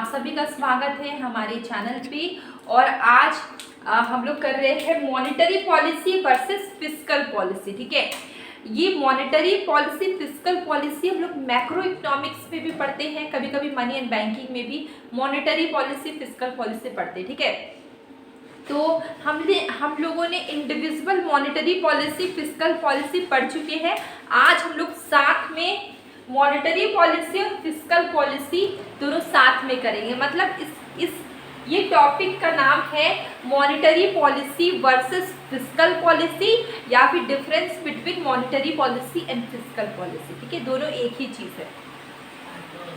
आप सभी का स्वागत है हमारे चैनल पे। और आज हम लोग कर रहे हैं monetary policy versus fiscal policy. ठीक है, ये मॉनेटरी पॉलिसी फिस्कल पॉलिसी हम लोग मैक्रो इकोनॉमिक्स में भी पढ़ते हैं, कभी कभी मनी एंड बैंकिंग में भी मॉनेटरी पॉलिसी फिस्कल पॉलिसी पढ़ते हैं। ठीक है, तो हम लोगों ने individual monetary policy fiscal policy पढ़ चुके हैं। आज हम लोग साथ में मॉनेटरी पॉलिसी और फिस्कल पॉलिसी दोनों साथ में करेंगे। मतलब ये टॉपिक का नाम है monetary policy versus fiscal policy, या फिर difference between monetary policy and fiscal policy. ठीक है, दोनों एक ही चीज़ है।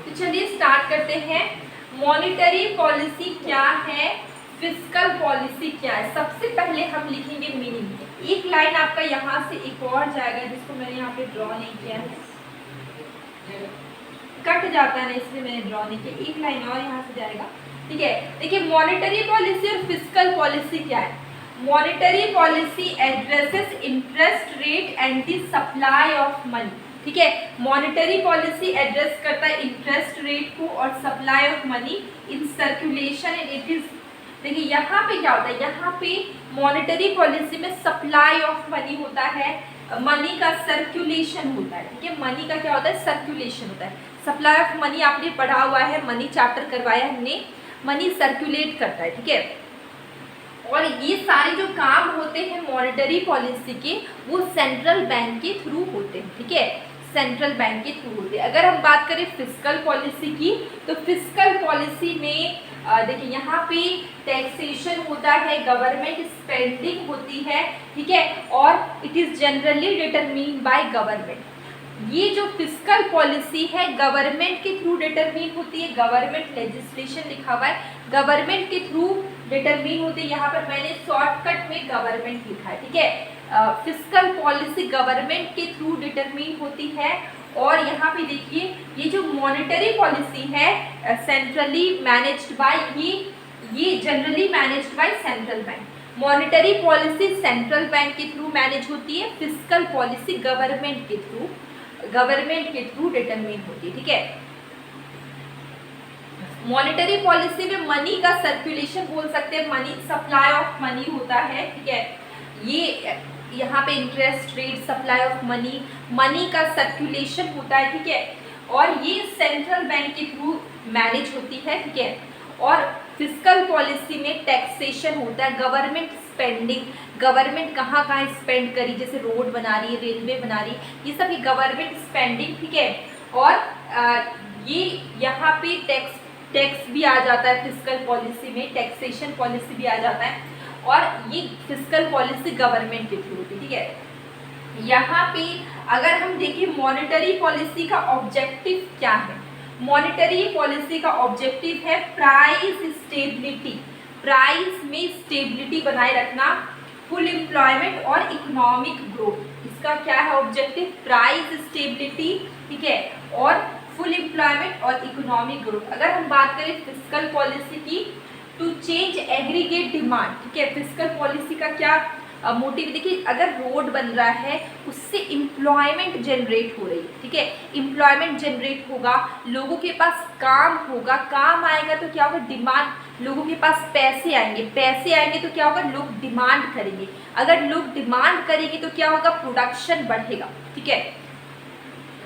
तो चलिए स्टार्ट करते हैं। मॉनेटरी पॉलिसी क्या है, फिस्कल पॉलिसी क्या है। सबसे पहले हम लिखेंगे मीनिंग। एक लाइन आपका यहाँ से एक और जाएगा जिसको मैंने यहाँ पे ड्रॉ नहीं किया है, कट जाता है ना, इसलिए मैंने ड्रॉ नहीं किया। एक लाइन और यहाँ से जाएगा। ठीक है, देखिए मॉनेटरी पॉलिसी और फिस्कल पॉलिसी क्या है। Monetary policy addresses interest rate and the supply of money. ठीक है, मॉनेटरी पॉलिसी एड्रेस करता है इंटरेस्ट रेट को और supply of money in circulation and it is. देखिए यहाँ पे क्या होता है, यहाँ पे मॉनेटरी पॉलिसी में सप्लाई ऑफ मनी होता है, मनी का सर्कुलेशन होता है। ठीक है, मनी का क्या होता है, सर्कुलेशन होता है। सप्लाई ऑफ मनी आपने पढ़ा हुआ है, मनी चैप्टर करवाया हमने। मनी सर्कुलेट करता है। ठीक है, और ये सारे जो काम होते हैं मॉनेटरी पॉलिसी के, वो सेंट्रल बैंक के थ्रू होते हैं। ठीक है, सेंट्रल बैंक के थ्रू होते हैं। अगर हम बात करें फिस्कल पॉलिसी की, तो फिस्कल पॉलिसी में देखिए यहाँ पे टैक्सेशन होता है, गवर्नमेंट स्पेंडिंग होती है। ठीक है, और it is generally determined by government. ये जो फिस्कल पॉलिसी है गवर्नमेंट के थ्रू डिटरमिन होती है। गवर्नमेंट लेजिस्लेशन लिखा हुआ है, गवर्नमेंट के थ्रू डिटरमिन होती है। यहाँ पर मैंने शॉर्टकट में गवर्नमेंट लिखा है। ठीक है, फिस्कल पॉलिसी गवर्नमेंट के थ्रू डिटरमिन होती है। और यहाँ पे देखिए ये जो मॉनेटरी पॉलिसी है सेंट्रली मैनेज्ड बाय, ये generally managed by central bank. Monetary policy central bank के थ्रू मैनेज होती है, फिस्कल पॉलिसी गवर्नमेंट के थ्रू डिटरमिन होती है। ठीक है, मॉनेटरी पॉलिसी में मनी का सर्कुलेशन बोल सकते हैं, मनी सप्लाई ऑफ मनी होता है। ठीक है, ये यहाँ पे interest rate, supply of money, money का सर्कुलेशन होता है। ठीक है, और ये सेंट्रल बैंक के थ्रू मैनेज होती है। ठीक है, और फिस्कल पॉलिसी में टैक्सेशन होता है, गवर्नमेंट स्पेंडिंग, गवर्नमेंट कहाँ कहाँ स्पेंड करी, जैसे रोड बना रही है, रेलवे बना रही है, ये सब गवर्नमेंट स्पेंडिंग। ठीक है, और ये यहाँ पे टैक्स भी आ जाता है फिस्कल पॉलिसी में, टैक्सेशन पॉलिसी भी आ जाता है। और ये फिस्कल पॉलिसी गवर्नमेंट के थ्रू होती है। ठीक है, यहाँ पे अगर हम देखें मॉनेटरी पॉलिसी का ऑब्जेक्टिव क्या है। मॉनेटरी पॉलिसी का ऑब्जेक्टिव है प्राइस स्टेबिलिटी, प्राइस में स्टेबिलिटी बनाए रखना, फुल एम्प्लॉयमेंट और इकोनॉमिक ग्रोथ। इसका क्या है ऑब्जेक्टिव, प्राइस स्टेबिलिटी। ठीक है, और फुल एम्प्लॉयमेंट और इकोनॉमिक ग्रोथ। अगर हम बात करें फिस्कल पॉलिसी की, टू चेंज एग्रीगेट डिमांड। ठीक है, फिस्कल पॉलिसी का क्या मोटिव, देखिए अगर रोड बन रहा है उससे एम्प्लॉयमेंट जनरेट हो रही है। ठीक है, एम्प्लॉयमेंट जनरेट होगा, लोगों के पास काम होगा, काम आएगा तो क्या होगा, डिमांड, लोगों के पास पैसे आएंगे, पैसे आएंगे तो क्या होगा, लोग डिमांड करेंगे, अगर लोग डिमांड करेंगे तो क्या होगा, प्रोडक्शन बढ़ेगा। ठीक है,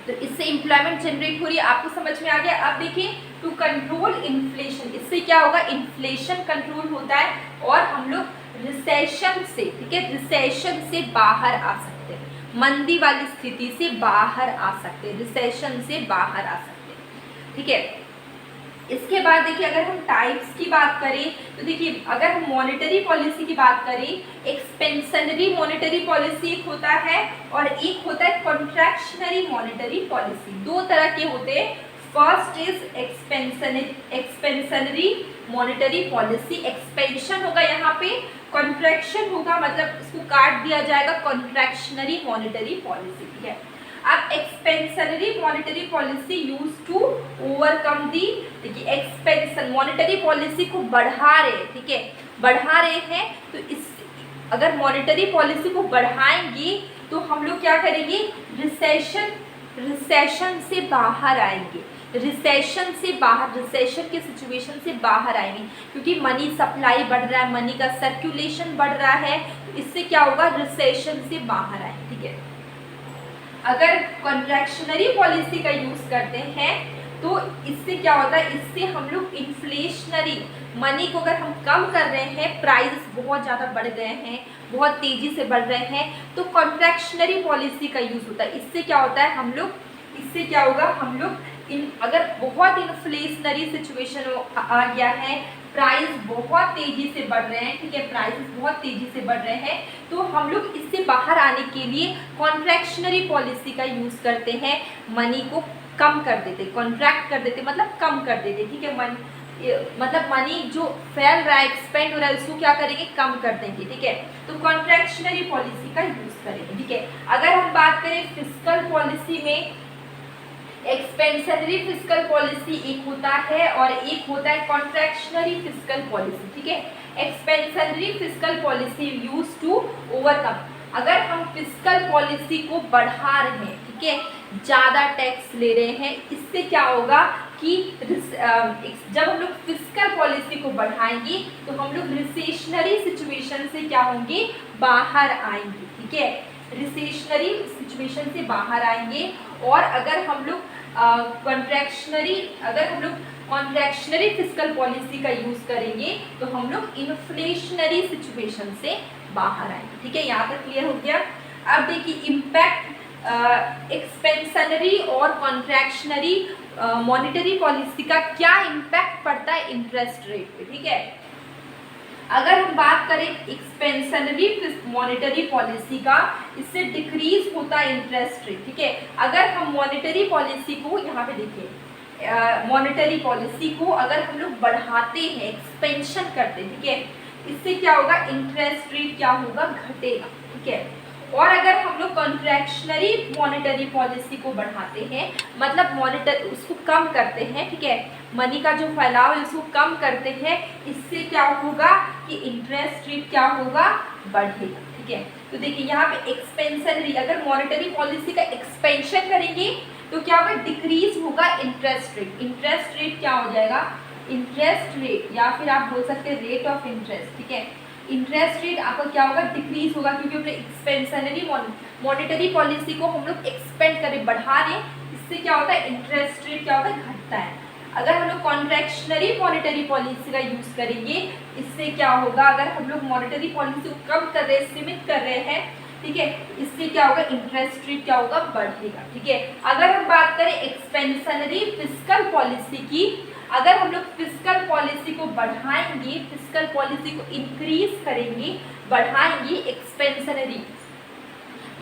तो इससे एम्प्लॉयमेंट जनरेट हो रही है, आपको समझ में आ गया। अब देखिए टू कंट्रोल इन्फ्लेशन, इससे क्या होगा, इन्फ्लेशन कंट्रोल होता है और हम लोग रिसेशन से, ठीक है, रिसेशन से बाहर आ सकते हैं, मंदी वाली स्थिति से बाहर आ सकते हैं, रिसेशन से बाहर आ सकते हैं। ठीक है, इसके बाद देखिए अगर हम टाइप्स की बात करें तो देखिए अगर हम मॉनेटरी पॉलिसी की बात करें, एक्सपेंशनरी मॉनेटरी पॉलिसी एक होता है और एक होता है कॉन्ट्रैक्शनरी मॉनेटरी पॉलिसी। दो तरह के होते हैं। First is expansionary monetary policy, expansion होगा यहाँ पे, कॉन्ट्रैक्शन होगा, मतलब इसको काट दिया जाएगा, कॉन्ट्रैक्शनरी मॉनेटरी पॉलिसी। ठीक है, अब expansionary monetary policy use to overcome the, देखिए एक्सपेंशन मॉनेटरी पॉलिसी को बढ़ा रहे, ठीक है, बढ़ा रहे हैं, तो इस अगर मॉनेटरी पॉलिसी को बढ़ाएंगे तो हम लोग क्या करेंगे, रिसेशन से बाहर आएंगे। रिसेशन से बाहर, रिसेशन के सिचुएशन से बाहर आएंगे, क्योंकि मनी सप्लाई बढ़ रहा है, मनी का सर्कुलेशन बढ़ रहा है, तो इससे क्या होगा, रिसेशन से बाहर आएंगे। ठीक है, अगर कॉन्ट्रैक्शनरी पॉलिसी का यूज करते हैं तो इससे क्या होता है, इससे हम लोग इन्फ्लेशनरी मनी को अगर हम कम कर रहे हैं, प्राइस बहुत ज़्यादा बढ़ गए हैं, बहुत तेज़ी से बढ़ रहे हैं, तो कॉन्ट्रैक्शनरी पॉलिसी का यूज़ होता है। इससे क्या होता है, हम लोग, इससे क्या होगा, हम लोग अगर बहुत इन्फ्लेशनरी सिचुएशन आ गया है, प्राइस बहुत तेज़ी से बढ़ रहे हैं, ठीक है, प्राइसेस बहुत तेज़ी से बढ़ रहे हैं, तो हम लोग इससे बाहर आने के लिए कॉन्ट्रैक्शनरी पॉलिसी का यूज़ करते हैं, मनी को कम कर देते, कॉन्ट्रैक्ट कर देते, मतलब कम कर देते। ठीक है, मतलब मनी जो फैल रहा है, एक्सपेंड हो रहा है, उसको क्या करेंगे, कम कर देंगे। ठीक है, तो कॉन्ट्रैक्शनरी पॉलिसी का यूज़ करेंगे। ठीक है, अगर हम बात करें फिस्कल पॉलिसी में, एक्सपेंशनरी फिस्कल पॉलिसी एक होता है और एक होता है कॉन्ट्रैक्शनरी फिस्कल पॉलिसी। ठीक है, expansionary fiscal policy use to overcome, अगर हम फिस्कल पॉलिसी को बढ़ा रहे हैं, ठीक है, ज़्यादा टैक्स ले रहे हैं, इससे क्या होगा कि जब हम लोग फिस्कल पॉलिसी को बढ़ाएंगे तो हम लोग रिसेशनरी सिचुएशन से क्या होंगे, बाहर आएंगे। ठीक है, रिसेशनरी सिचुएशन से बाहर आएंगे, और अगर हम लोग कॉन्ट्रैक्शनरी फिस्कल पॉलिसी का यूज़ करेंगे तो हम लोग इन्फ्लेशनरी सिचुएशन से बाहर आएंगे। ठीक है, यहाँ तक क्लियर हो गया। अब देखिए इम्पैक्ट एक्सपेंशनरी और कॉन्ट्रैक्शनरी मॉनेटरी पॉलिसी का क्या इम्पैक्ट पड़ता है इंटरेस्ट रेट पे। ठीक है, अगर हम बात करें एक्सपेंशनरी मॉनेटरी पॉलिसी का, इससे डिक्रीज होता है इंटरेस्ट रेट। ठीक है, अगर हम मॉनेटरी पॉलिसी को, यहाँ पे देखिए, मॉनेटरी पॉलिसी को अगर हम लोग बढ़ाते हैं, एक्सपेंशन करते हैं, ठीक है, इससे क्या होगा, इंटरेस्ट रेट क्या होगा, घटेगा। ठीक है, और अगर हम लोग कॉन्ट्रैक्शनरी मॉनेटरी पॉलिसी को बढ़ाते हैं, मतलब मॉनेटर उसको कम करते हैं, ठीक है, मनी का जो फैलाव है उसको कम करते हैं, इससे क्या होगा कि इंटरेस्ट रेट क्या होगा, बढ़ेगा। ठीक है, तो देखिए यहाँ पे एक्सपेंशनरी, अगर मॉनेटरी पॉलिसी का एक्सपेंशन करेंगे तो क्या होगा, डिक्रीज होगा इंटरेस्ट रेट। इंटरेस्ट रेट क्या हो जाएगा, इंटरेस्ट रेट, या फिर आप बोल सकते हैं रेट ऑफ इंटरेस्ट। ठीक है, इंटरेस्ट रेट आपका क्या होगा, डिक्रीज होगा, क्योंकि अपने एक्सपेंशनरी मॉनेटरी पॉलिसी को हम लोग एक्सपेंड करें, बढ़ा रहे, इससे क्या होता है, इंटरेस्ट रेट क्या होता है, घटता है। अगर हम लोग कॉन्ट्रैक्शनरी मॉनेटरी पॉलिसी का यूज़ करेंगे, इससे क्या होगा, अगर हम लोग मॉनेटरी पॉलिसी को कम कर रहे हैं, सीमित कर रहे हैं, ठीक है, इससे क्या होगा, इंटरेस्ट रेट क्या होगा, बढ़ेगा। ठीक है, अगर हम बात करें एक्सपेंशनरी फिस्कल पॉलिसी की, अगर हम लोग फिस्कल पॉलिसी को बढ़ाएंगे, फिस्कल पॉलिसी को इंक्रीज करेंगे, बढ़ाएंगे, एक्सपेंशनरी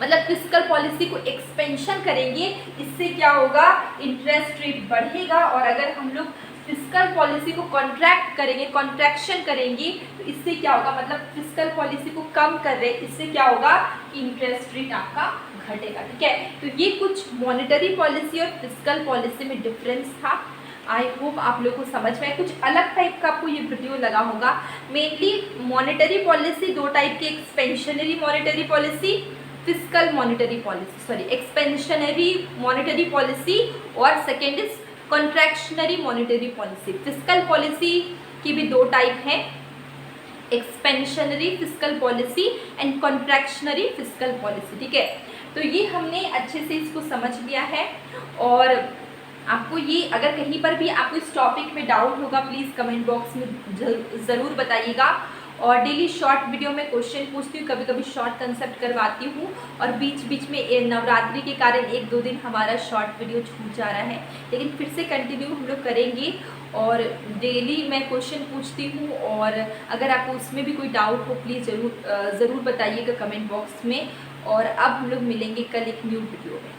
मतलब फिस्कल पॉलिसी को एक्सपेंशन करेंगे, इससे क्या होगा, इंटरेस्ट रेट बढ़ेगा। और अगर हम लोग फिस्कल पॉलिसी को कॉन्ट्रैक्ट करेंगे, कॉन्ट्रैक्शन करेंगे, तो इससे क्या होगा, मतलब फिस्कल पॉलिसी को कम कर रहे, इससे क्या होगा कि इंटरेस्ट रेट आपका घटेगा। ठीक है, तो ये कुछ मॉनेटरी पॉलिसी और फिस्कल पॉलिसी में डिफरेंस था। आई होप आप लोगों को समझ में, कुछ अलग टाइप का आपको ये वीडियो लगा होगा। मेनली मॉनेटरी पॉलिसी दो टाइप की, expansionary monetary policy, fiscal monetary policy, sorry expansionary monetary policy, और second is contractionary monetary policy. Fiscal policy की भी दो टाइप हैं, expansionary fiscal policy and contractionary fiscal policy. ठीक है, तो ये हमने अच्छे से इसको समझ लिया है। और आपको ये, अगर कहीं पर भी आपको इस टॉपिक में डाउट होगा, प्लीज़ कमेंट बॉक्स में ज़रूर बताइएगा। और डेली शॉर्ट वीडियो में क्वेश्चन पूछती हूँ, कभी कभी शॉर्ट कंसेप्ट करवाती हूँ, और बीच बीच में नवरात्रि के कारण एक दो दिन हमारा शॉर्ट वीडियो छूट जा रहा है, लेकिन फिर से कंटिन्यू हम लोग करेंगे। और डेली मैं क्वेश्चन पूछती हूँ, और अगर आपको उसमें भी कोई डाउट हो प्लीज़ ज़रूर बताइएगा कमेंट बॉक्स में। और अब हम लोग मिलेंगे कल एक न्यू वीडियो में।